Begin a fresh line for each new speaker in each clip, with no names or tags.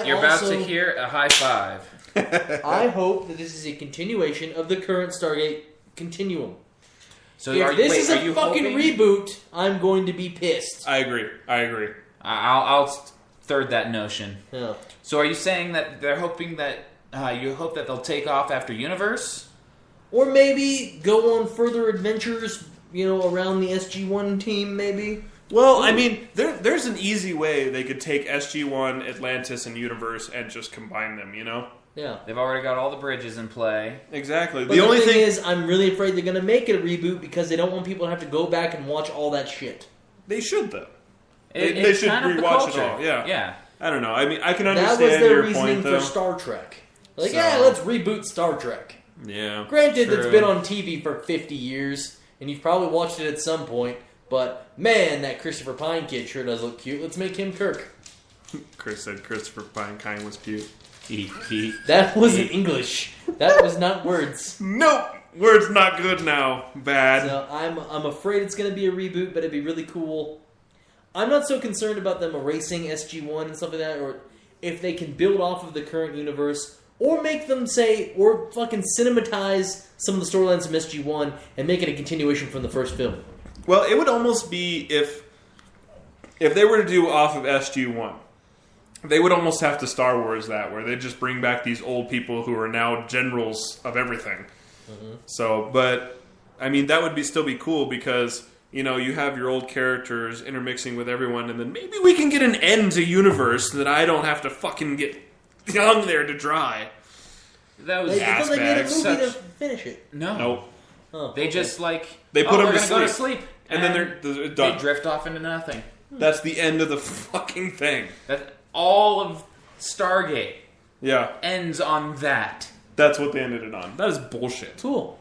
You're about to hear a high five.
I hope that this is a continuation of the current Stargate continuum.
So
if this is a fucking reboot, I'm going to be pissed.
I agree.
I'll third that notion.
Yeah.
So are you saying that they're hoping that you hope that they'll take off after Universe?
Or maybe go on further adventures, around the SG-1 team, maybe?
Well, I mean, there's an easy way they could take SG-1, Atlantis, and Universe and just combine them,
Yeah.
They've already got all the bridges in play.
Exactly.
But the only thing is, I'm really afraid they're going to make it a reboot because they don't want people to have to go back and watch all that shit.
They should, though.
They should
rewatch it all. Yeah. I don't know. I mean, I can understand your point, though.
That was their reasoning for Star Trek. Let's reboot Star Trek.
Yeah.
Granted, it's been on TV for 50 years, and you've probably watched it at some point, but man, that Christopher Pine kid sure does look cute. Let's make him Kirk.
Chris said Christopher Pine kind was cute.
That wasn't English. That was not words.
Nope. Words not good now. Bad.
So I'm afraid it's going to be a reboot, but it'd be really cool. I'm not so concerned about them erasing SG-1 and stuff like that, or if they can build off of the current universe, or make them or fucking cinematize some of the storylines from SG-1 and make it a continuation from the first film.
Well, it would almost be if they were to do off of SG-1, they would almost have to Star Wars that, where they just bring back these old people who are now generals of everything. Mm-hmm. So, but, I mean, that would still be cool because, you have your old characters intermixing with everyone, and then maybe we can get an end to Universe that I don't have to fucking get hung there to dry.
That was
ass they made a movie to finish it.
No.
Nope.
Oh,
they just
they put them to
go to sleep,
and then they're done.
They drift off into nothing.
That's the end of the fucking thing.
That all of Stargate ends on that.
That's what they ended it on. That is bullshit.
Cool.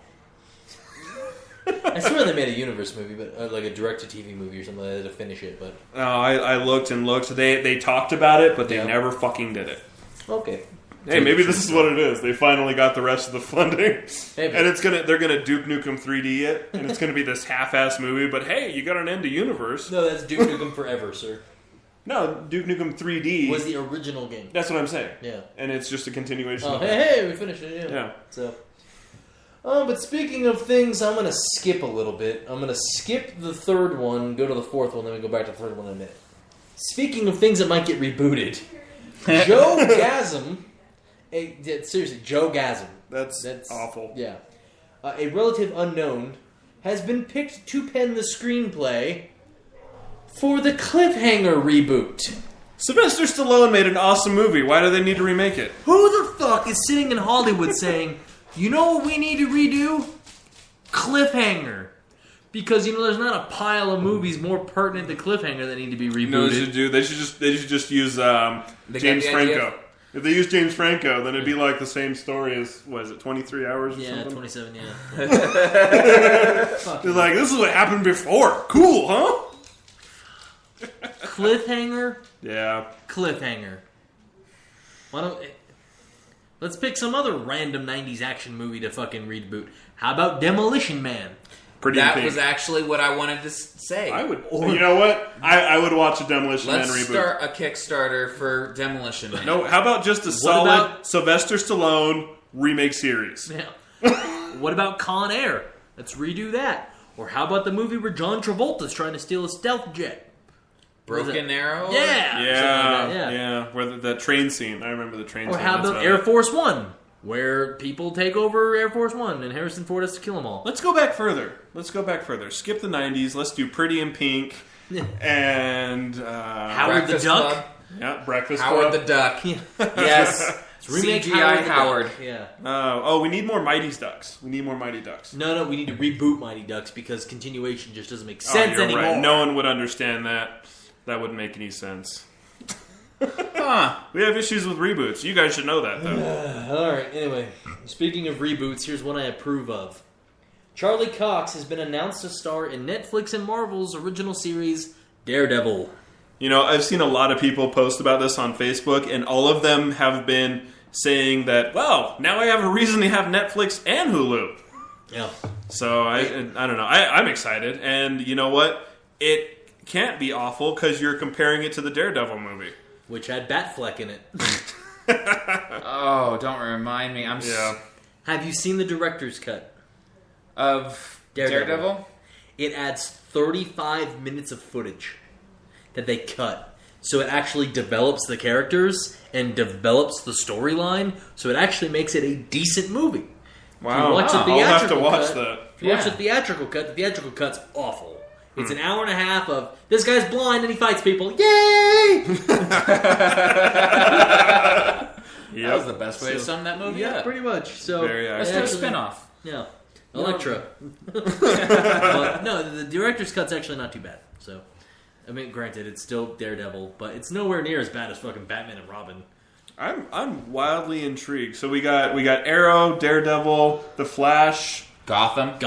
I swear they made a Universe movie, but like a direct-to-TV movie or something like that to finish it. But
I looked and looked. They talked about it, but they never fucking did it.
Okay.
Hey, maybe this is what it is. They finally got the rest of the funding, and they're gonna Duke Nukem 3D it, and it's gonna be this half-ass movie. But hey, you got an end to Universe.
No, that's Duke Nukem Forever, sir.
No, Duke Nukem 3D
was the original game.
That's what I'm saying.
Yeah,
and it's just a continuation.
Oh,
of
hey, we finished it. Yeah. So, but speaking of things, I'm gonna skip a little bit. I'm gonna skip the third one, go to the fourth one, then we go back to the third one in a minute. Speaking of things that might get rebooted, Joe Gasm. Seriously, Joe Gasm.
That's awful.
Yeah. A relative unknown has been picked to pen the screenplay for the Cliffhanger reboot.
Sylvester Stallone made an awesome movie. Why do they need to remake it?
Who the fuck is sitting in Hollywood saying, you know what we need to redo? Cliffhanger. Because, there's not a pile of movies more pertinent to Cliffhanger that need to be rebooted.
They should just use James Franco. If they use James Franco, then it'd be like the same story as, 23 hours or something?
27, yeah.
They're like, this is what happened before. Cool, huh?
Cliffhanger?
Yeah.
Cliffhanger. Let's pick some other random 90s action movie to fucking reboot. How about Demolition Man?
That was actually what I wanted to say.
I would. You know what? I would watch a Demolition Man reboot.
Let's start a Kickstarter for Demolition Man.
No, how about just a solid Sylvester Stallone remake series?
Yeah. What about Con Air? Let's redo that. Or how about the movie where John Travolta's trying to steal a stealth jet?
Broken Arrow?
Yeah. Where the train scene. I remember the train scene.
Or how about Air Force One? Where people take over Air Force One and Harrison Ford has to kill them all.
Let's go back further. Skip the 90s. Let's do Pretty in Pink. And
Howard the Duck.
Club.
Yeah, Breakfast
Howard
Club.
the Duck. Yes.
Remake
CGI Howard.
Yeah.
We need more Mighty Ducks. We need Ducks.
No, we need to reboot Mighty Ducks because continuation just doesn't make sense anymore.
Right. No one would understand that. That wouldn't make any sense. We have issues with reboots. You guys should know that, though.
Alright, anyway. Speaking of reboots, here's one I approve of. Charlie Cox has been announced to star in Netflix and Marvel's original series, Daredevil.
I've seen a lot of people post about this on Facebook, and all of them have been saying that, well, now I have a reason to have Netflix and Hulu.
Yeah.
So, I don't know. I'm excited, and you know what? It can't be awful because you're comparing it to the Daredevil movie.
which had Batfleck in it.
Oh, don't remind me.
Have you seen the director's cut
Of Daredevil?
It adds 35 minutes of footage that they cut. So it actually develops the characters and develops the storyline. So it actually makes it a decent movie.
Wow. I'll have to watch that.
If you watch the theatrical cut's awful. It's an hour and a half of, this guy's blind and he fights people. Yay!
That was the best way to sum that movie up.
Yeah, pretty much. So
let's do a spin-off.
Yeah. Elektra. But no, the director's cut's actually not too bad. So, I mean, granted, it's still Daredevil, but it's nowhere near as bad as fucking Batman and Robin.
I'm wildly intrigued. So we got Arrow, Daredevil, The Flash,
Gotham.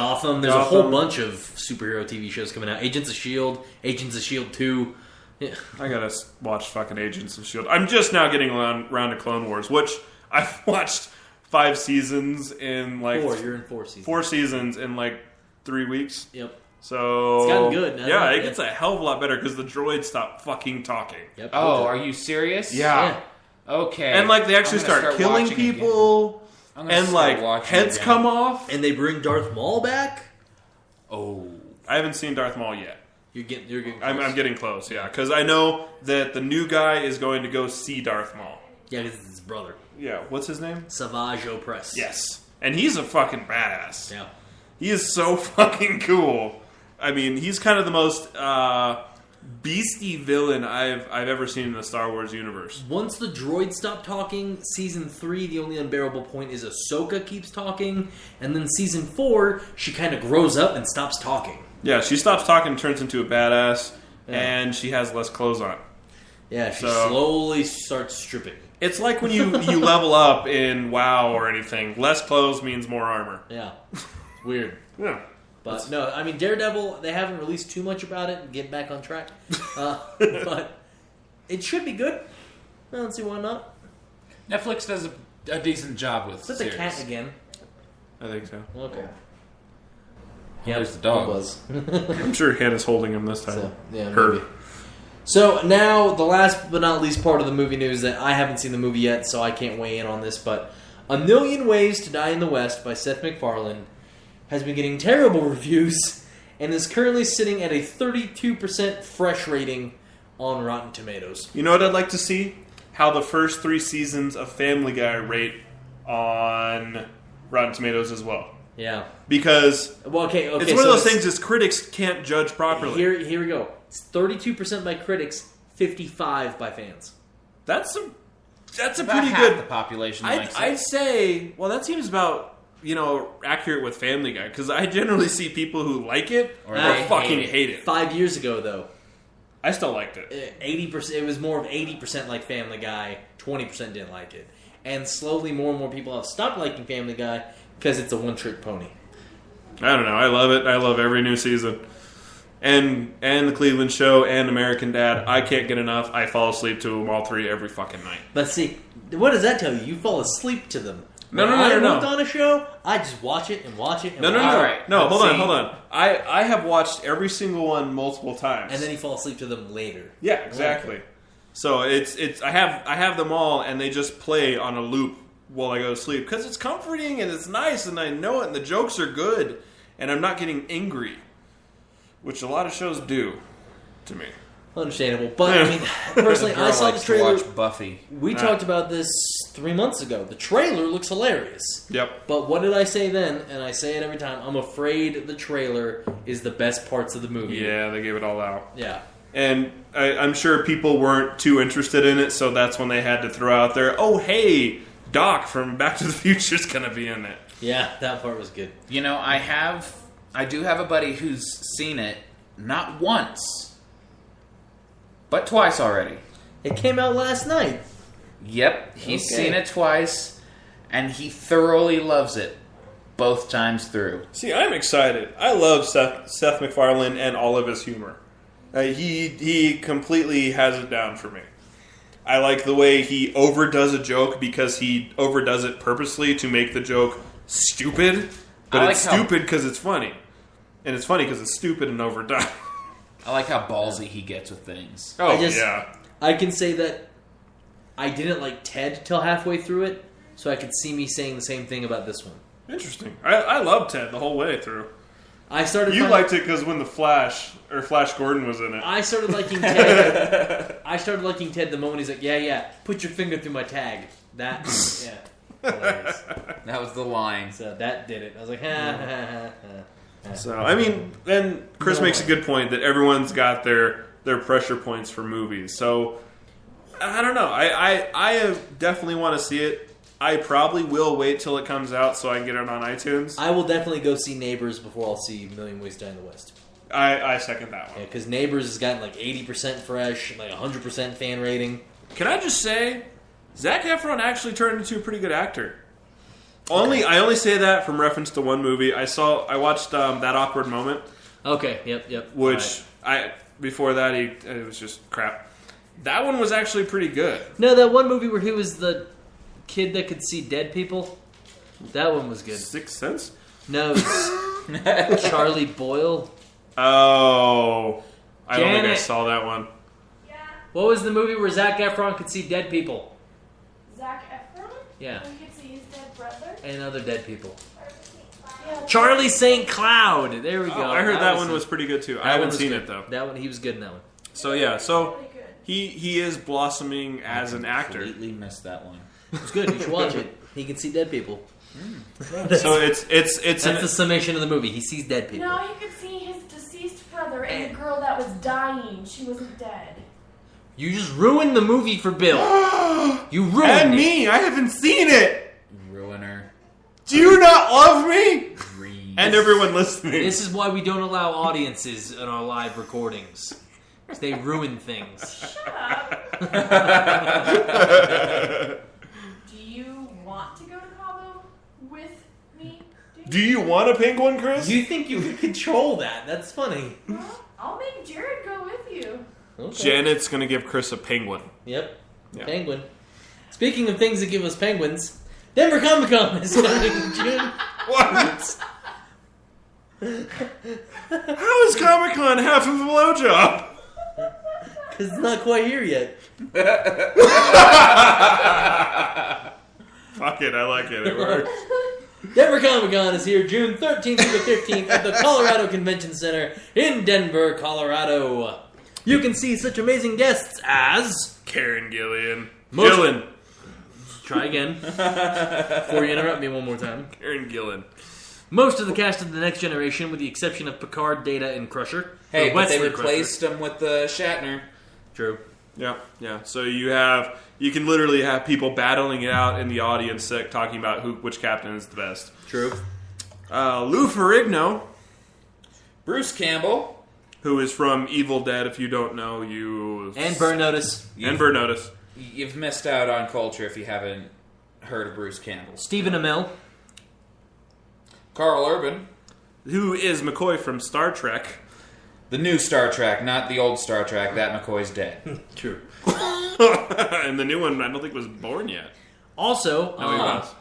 There's a whole bunch of superhero TV shows coming out. Agents of S.H.I.E.L.D., Agents of S.H.I.E.L.D. 2. Yeah.
I gotta watch fucking Agents of S.H.I.E.L.D. I'm just now getting around to Clone Wars, which I've watched 5 seasons in like...
4, you're in 4 seasons.
4 seasons in like 3 weeks.
Yep.
So...
It's gotten good now.
Yeah, it gets a hell of a lot better because the droids stop fucking talking.
Yep.
Oh, are you serious?
Yeah.
Okay.
And like they actually start killing people, and like heads come off.
And they bring Darth Maul back?
Oh.
I haven't seen Darth Maul yet.
You're getting close.
I'm getting close, yeah. Because I know that the new guy is going to go see Darth Maul.
Yeah, because it's his brother.
Yeah, what's his name?
Savage Opress.
Yes. And he's a fucking badass.
Yeah.
He is so fucking cool. I mean, he's kind of the most beastie villain I've ever seen in the Star Wars universe.
Once the droids stop talking, Season 3, the only unbearable point is Ahsoka keeps talking, and then Season 4, she kind of grows up and stops talking.
Yeah, she stops talking and turns into a badass, and she has less clothes on.
Yeah, she slowly starts stripping.
It's like when you level up in WoW or anything. Less clothes means more armor.
Yeah. Weird.
Yeah.
But no, I mean, Daredevil, they haven't released too much about it and get back on track. But it should be good. I don't see why not.
Netflix does a decent job with
Is that the
series.
cat again?
I think so.
Okay.
Yeah, there's the dog.
It was.
I'm sure Hannah's holding him this time.
So, yeah,
Her.
maybe. So now, the last but not least part of the movie news that I haven't seen the movie yet, so I can't weigh in on this, but A Million Ways to Die in the West by Seth MacFarlane has been getting terrible reviews and is currently sitting at a 32% fresh rating on Rotten Tomatoes.
You know what I'd like to see? How the first 3 seasons of Family Guy rate on Rotten Tomatoes as well.
Yeah.
Because
it's one
of those things as critics can't judge properly.
Here we go. It's 32% by critics, 55% by fans.
That's a
About
pretty
half
good...
the population likes it.
I'd say... Well, that seems about... accurate with Family Guy, because I generally see people who like it or fucking hate it.
5 years ago, though,
I still liked it.
80%. It was more of 80% like Family Guy. 20% didn't like it, and slowly more and more people have stopped liking Family Guy because it's a one-trick pony.
I don't know. I love it. I love every new season, and the Cleveland Show and American Dad. I can't get enough. I fall asleep to them all 3 every fucking night.
But see, what does that tell you? You fall asleep to them.
No.
On a show, I just watch it and watch it. And
No.
Right.
No, hold on. I have watched every single one multiple times,
and then you fall asleep to them later.
Yeah, exactly. Okay. So it's I have them all, and they just play on a loop while I go to sleep because it's comforting and it's nice, and I know it, and the jokes are good, and I'm not getting angry, which a lot of shows do to me.
Understandable, but I mean, personally, I saw the trailer.
To watch Buffy.
We talked about this 3 months ago. The trailer looks hilarious.
Yep.
But what did I say then? And I say it every time. I'm afraid the trailer is the best parts of the movie.
Yeah, they gave it all out.
Yeah.
And I'm sure people weren't too interested in it, so that's when they had to throw out there, oh, hey, Doc from Back to the Future is going to be in it.
Yeah, that part was good.
I do have a buddy who's seen it, not once, but twice already.
It came out last night.
Yep, he's seen it twice, and he thoroughly loves it both times through.
See, I'm excited. I love Seth MacFarlane and all of his humor. He completely has it down for me. I like the way he overdoes a joke because he overdoes it purposely to make the joke stupid, but it's stupid because it's funny. And it's funny because it's stupid and overdone.
I like how ballsy he gets with things.
Oh, yeah.
I can say that I didn't like Ted till halfway through it, so I could see me saying the same thing about this one.
Interesting. I loved Ted the whole way through.
I started.
You liked it because when the Flash Gordon was in it.
I started liking Ted. I started liking Ted the moment he's like, yeah, put your finger through my tag. That, yeah, hilarious.
That was the line.
So that did it. I was like, ha.
So I mean, then Chris makes a good point that everyone's got their pressure points for movies. So I don't know. I definitely want to see it. I probably will wait till it comes out so I can get it on iTunes.
I will definitely go see Neighbors before I'll see Million Ways to Die in the West.
I second that one.
Yeah, because Neighbors has gotten like 80% fresh, like 100% fan rating.
Can I just say, Zac Efron actually turned into a pretty good actor. I only say that from reference to one movie. I watched That Awkward Moment.
Okay, yep.
Which before that it was just crap. That one was actually pretty good.
No, that one movie where he was the kid that could see dead people. That one was good.
Sixth Sense?
No, it was Charlie Boyle.
Oh, I don't think I
Janet.
saw that one.
Yeah,
What was the movie where Zac Efron could see dead people?
Zac Efron?
Yeah,
We could see his dead brother.
and other dead people.
Yeah,
Charlie St. Cloud. There we go.
Oh, I heard that one
was
was pretty good too. I
that one
haven't
was
seen
good.
it though.
That one, he was good in that one.
So yeah, so
really good.
he is blossoming as an actor.
Completely missed that one.
It's good. You should watch it. He can see dead people.
So it's
That's the summation of the movie. He sees dead people.
No, you could see his deceased brother and the girl that was dying. She wasn't dead.
You just ruined the movie for Bill. You ruined
and
it.
me. I haven't seen it.
Ruiner.
Do you not love me?
Reed.
And everyone listening.
This is why we don't allow audiences in our live recordings. 'Cause they ruin things.
Shut up. Do you want to go to Cabo with me?
Do you want a penguin, Chris?
You think you can control that? That's funny.
Well, I'll make Jared go with you.
Okay.
Janet's gonna give Chris a penguin.
Yep.
Yeah.
Penguin. Speaking of things that give us penguins, Denver Comic Con is coming in June.
What? How is Comic Con half of a blowjob?
Because it's not quite here yet.
Fuck it, I like it. It works.
Denver Comic Con is here June 13th to the 15th at the Colorado Convention Center in Denver, Colorado. You can see such amazing guests as...
Karen Gillan.
Most-
Gillan.
Try again. Before you interrupt me one more time.
Karen Gillan.
Most of the cast of The Next Generation, with the exception of Picard, Data, and Crusher.
Hey,
Or
but they
Wesley
replaced him with the Shatner.
Crusher. True.
Yeah. So you can literally have people battling it out in the audience talking about which captain is the best.
True.
Lou Ferrigno,
Bruce Campbell.
who is from Evil Dead, if you don't know,
And Burn Notice.
And Burn Notice.
You've missed out on culture if you haven't heard of Bruce Campbell.
Stephen Amell.
Carl Urban.
Who is McCoy from Star Trek.
The new Star Trek, not the old Star Trek. That McCoy's dead.
True.
And the new one, I don't think was born yet.
Also,
No, he was.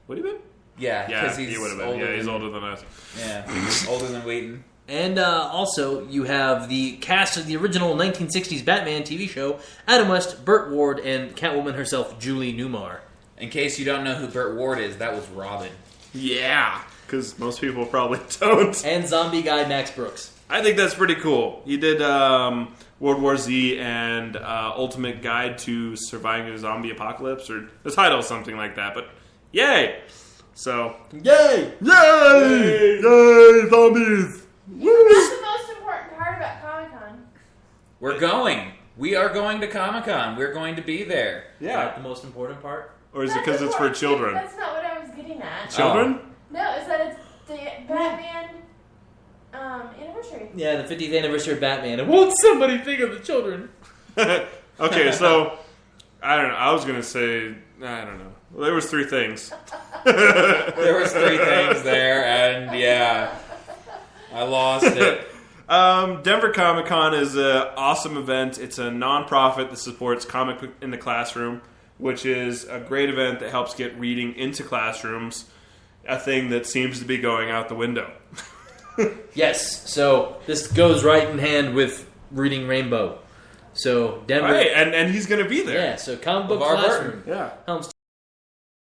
Would he been?
Yeah,
Yeah,
because
he would have been. Yeah, he's older than us.
Yeah, older than Wheaton.
and also you have the cast of the original 1960s Batman TV show, Adam West, Burt Ward, and Catwoman herself, Julie Newmar.
In case you don't know who Burt Ward is, that was Robin.
Yeah, because most people probably don't.
And zombie guy Max Brooks.
I think that's pretty cool. He did World War Z and Ultimate Guide to Surviving a Zombie Apocalypse, or the title is something like that. But yay! So
Yay!
yay! Yay! Zombies!
That's the most important part about Comic-Con.
We're going. We are going to Comic-Con. We're going to be there.
Is that the most important part?
Or is it
That's
because it's for
important.
children?
That's not what I was getting at.
Children?
No, is that it's the Batman anniversary.
Yeah, the 50th anniversary of Batman. And won't somebody think of the children?
Okay, so I don't know. I was gonna say I don't know. Well, there was three things.
There was three things there, and yeah, I lost it.
Denver Comic Con is an awesome event. It's a non-profit that supports Comic in the Classroom, which is a great event that helps get reading into classrooms, a thing that seems to be going out the window.
Yes, so this goes right in hand with Reading Rainbow. So Denver,
Right, and he's going to be there.
yeah. So comic book
LeVar
classroom.
Yeah.
Helms